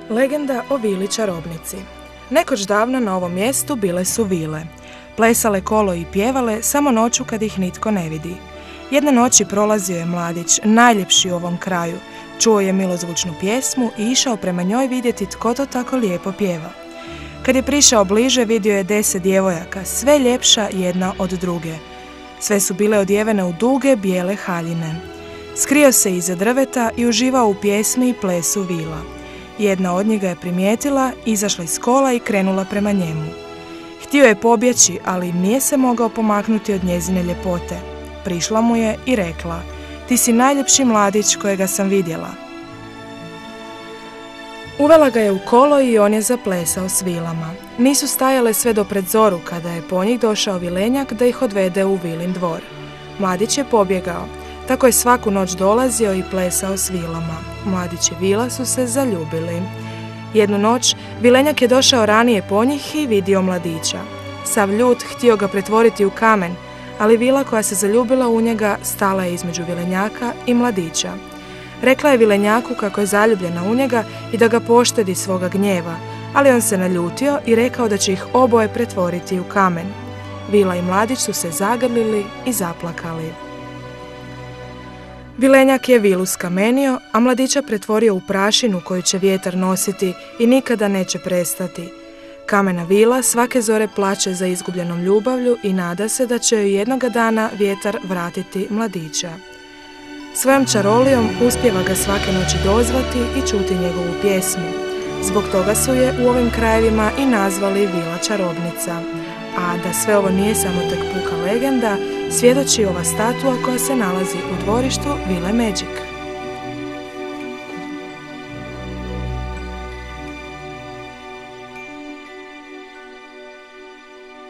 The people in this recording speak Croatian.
Legenda o vili čarobnici. Nekoć davno na ovom mjestu bile su vile. Plesale kolo i pjevale samo noću kad ih nitko ne vidi. Jedne noći prolazio je mladić, najljepši u ovom kraju. Čuo je milozvučnu pjesmu i išao prema njoj vidjeti tko to tako lijepo pjeva. Kad je prišao bliže, vidio je 10 djevojaka, sve ljepša jedna od druge. Sve su bile odjevene u duge bijele haljine. Skrio se iza drveta i uživao u pjesmi i plesu vila. Jedna od njih ga je primijetila, izašla iz kola i krenula prema njemu. Htio je pobjeći, ali nije se mogao pomaknuti od njezine ljepote. Prišla mu je i rekla: "Ti si najljepši mladić kojega sam vidjela." Uvela ga je u kolo i on je zaplesao s vilama. Nisu stajale sve do pred zoru kada je po njih došao vilenjak da ih odvede u vilin dvor. Mladić je pobjegao. Tako je svaku noć dolazio i plesao s vilama. Mladić i vila su se zaljubili. Jednu noć vilenjak je došao ranije po njih i vidio mladića. Sav ljut htio ga pretvoriti u kamen, ali vila koja se zaljubila u njega stala je između vilenjaka i mladića. Rekla je vilenjaku kako je zaljubljena u njega i da ga poštedi svoga gnjeva, ali on se naljutio i rekao da će ih oboje pretvoriti u kamen. Vila i mladić su se zagrlili i zaplakali. Vilenjak je vilu skamenio, a mladića pretvorio u prašinu koju će vjetar nositi i nikada neće prestati. Kamena vila svake zore plače za izgubljenom ljubavlju i nada se da će joj jednoga dana vjetar vratiti mladića. Svojom čarolijom uspijeva ga svake noći dozvati i čuti njegovu pjesmu. Zbog toga su je u ovim krajevima i nazvali Vila čarobnica. A da sve ovo nije samo tek puka legenda, svjedoči ova statua koja se nalazi u dvorištu Vile Magic.